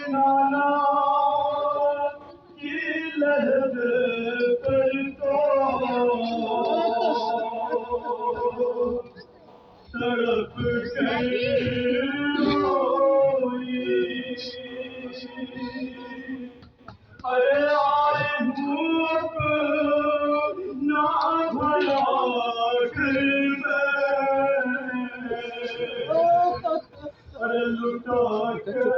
नाना की लहर पर तो तड़प कर रोई। अरे आए हूँ अपना भला कर अरे लुटा कर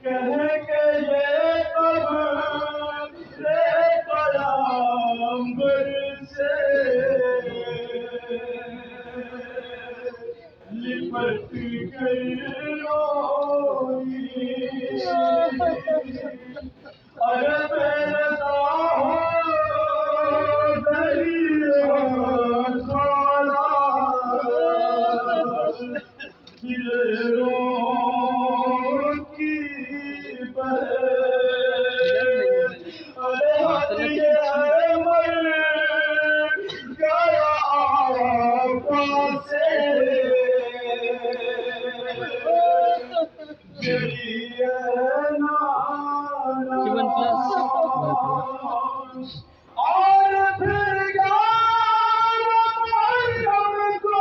कह के ये अब रे परांबर से लिपट कर रोई। अरे बेरता हो दरिया सारा दिलों की अरे हथिये मर गया पासे और फिर हमको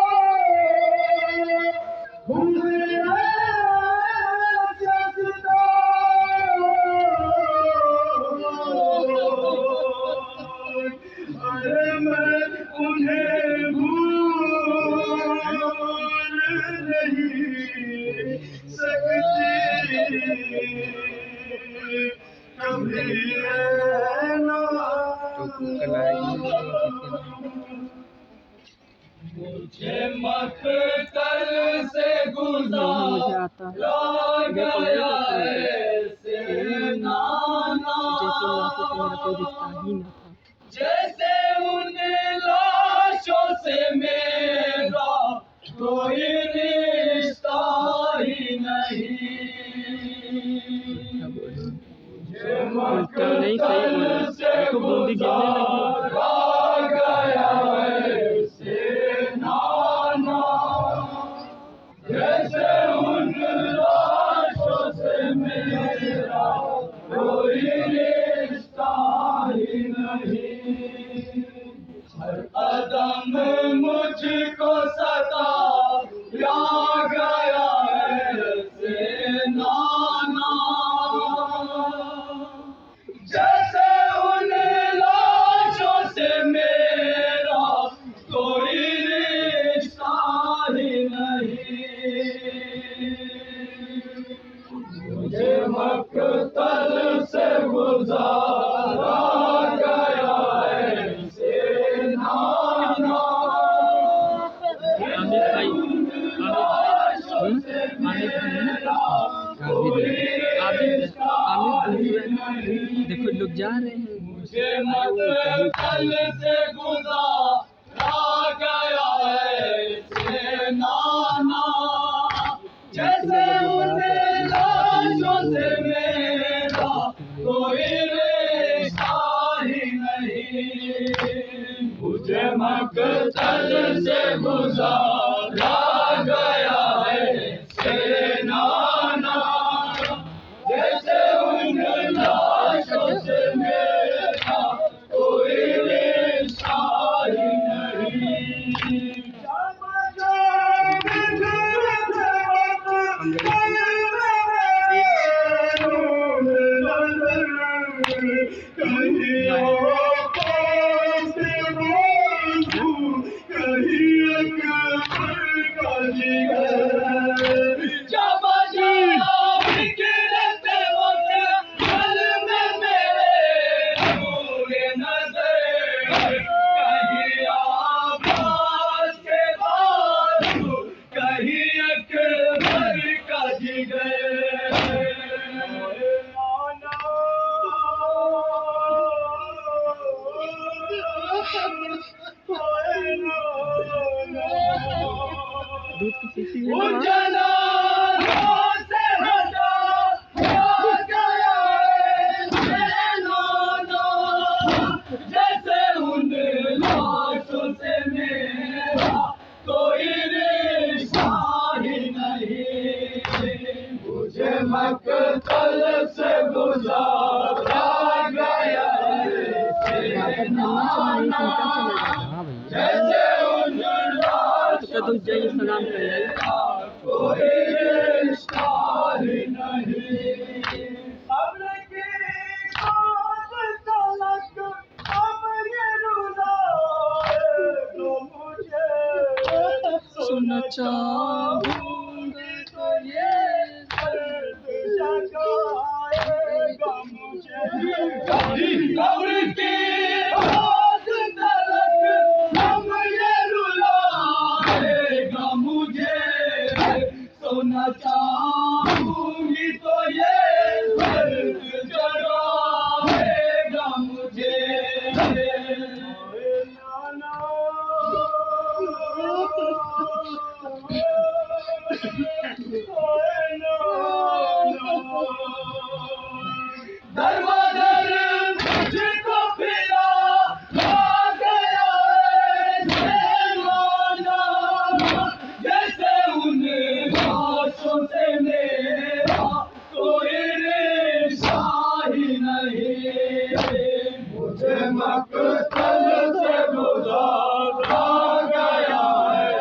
अरे मैं उन्हें भूल नहीं सकती कभी मुझे मक्तल से गुज़ारा गया ऐसे नाना जैसे उन लाशों से मेरा कोई रिश्ता ही नहीं। मुझे मक्तल से गुज़ारा गया ऐसे नाना जैसे उन लाशों से मेरा कोई रिश्ता ही नहीं। हर कदम मुझको सताया गया ऐसे नाना जैसे उन लाशों से मेरा कोई रिश्ता ही नहीं। मुझे मक्तल से गुज़ारा गया ऐसे नाना देखो लोग जा रहे हैं। मुझे मक्तल से गुज़ारा गया ऐसे नाना जैसे उन लाशों से मेरा कोई रिश्ता ही नहीं। मुझे मक्तल से गुज़ारा गया ऐसे नाना जैसे उन लाशों से मेरा कोई रिश्ता ही नहीं। दूध की शीशी जैसे उन लाशों से मेरा कोई रिश्ता मक्तल से गुजारा गया है जैसे उन तो जय सलाम कोई रिश्ता ही नहीं। अब की बात तलक अब ये रुलाएगा मुझे सुनना चाहूँगी तो ये दर्द जगाएगा मुझे। कब्र की बात तलक अब ये रुलाएगा मुझे सोना चाहूँगी तो ये दर्द जगाएगा मुझे। दरबार मुझको फिरा आ गया है जैसे उन लाशों से मेरा कोई रिश्ता ही नहीं। मुझे मक्तल से गुजारा गया है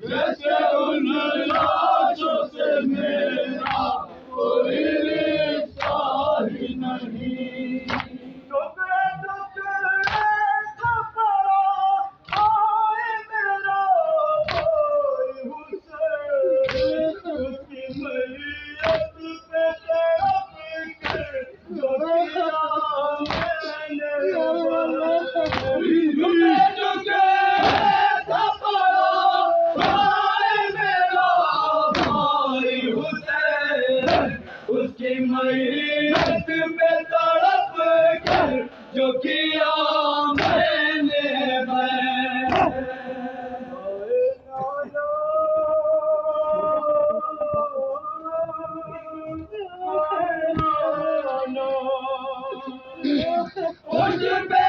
जैसे उन लाशों से मेरा कोई रिश्ता ही नहीं। टुकड़े टुकड़े कपड़ा आए मेरा कोई हुसैन उसकी मैयत पे तड़प के जो किया मैंने टुकड़े टुकड़े कपड़ा आए मेरा भाई हुसैन उसकी मैयत पे तड़प कर जो किया मैंने उस पे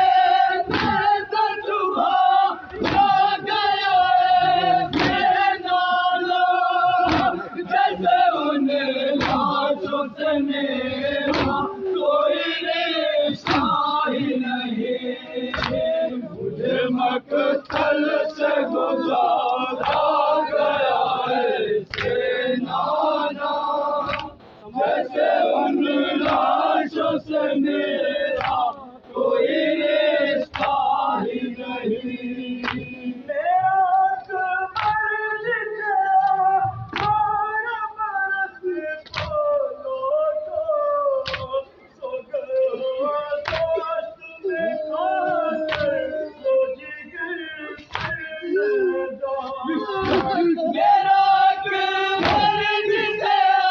चुभा गया है नाला जैसे उन लाशों से मेरा कोई रिश्ता ही नहीं। मुझे मक्तल से गुजारा गया है नाना जैसे उन लाशों से मेरा कोई रिश्ता ही नहीं। मेरा कमर बरस बोलो तो सो गया दोस्त में आकर तो जिगर मेरा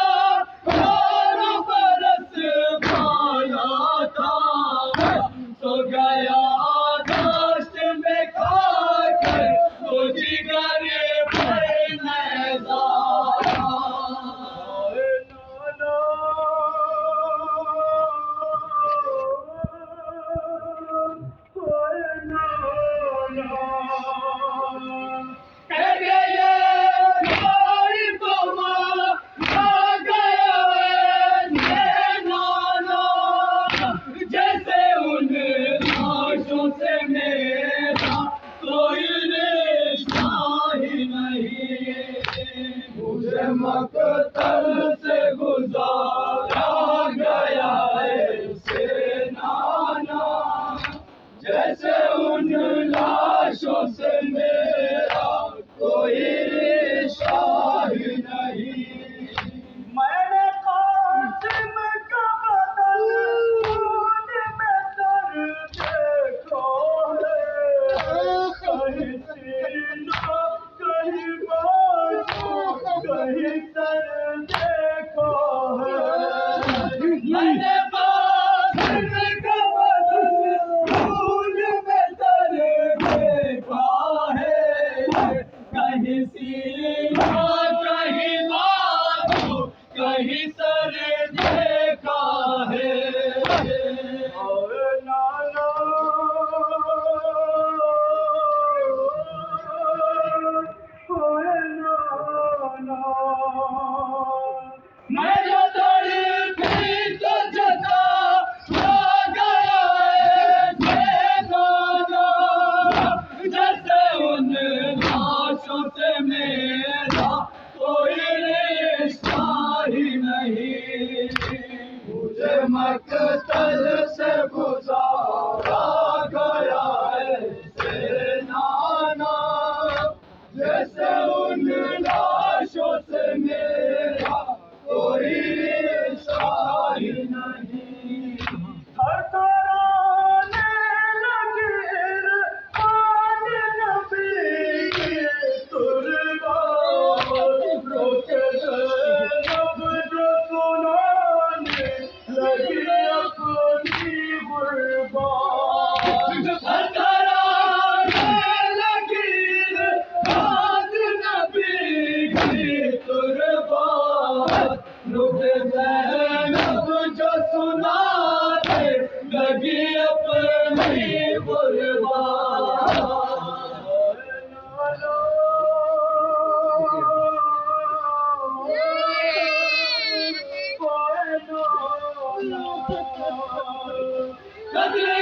कमर बरस पाया था तो गया दोस्त में खाकर तो जिगर पर नज़ारा। जैसे उन लाशों से मेरा कोई रिश्ता ही नहीं। मुझे मक्तल से गुजारा गया है नाना जैसे उन लाशों से मेरा कोई रिश्ता ही नहीं। मैंने कासिम का बदल खून में दर्द देखो है कहीं सीना कहीं बाजू कहीं सर देखो है। मैंने कासिम का बदल खून में दर्द देखा है कहीं सीना कहीं बाजू कहीं सर देखा है। नाना नाना जैसे उन लाशों से मेरा कोई रिश्ता ही नहीं। थरथराने लगी इरफान नबी की तुरबात, रोके ज़ैनब जो सुनाने लगी अपनी गुरबात। थरथराने लगी इरफान नबी की तुरबात, रोके ज़ैनब जो सुनाने लगी अपनी गुरबात। कदरे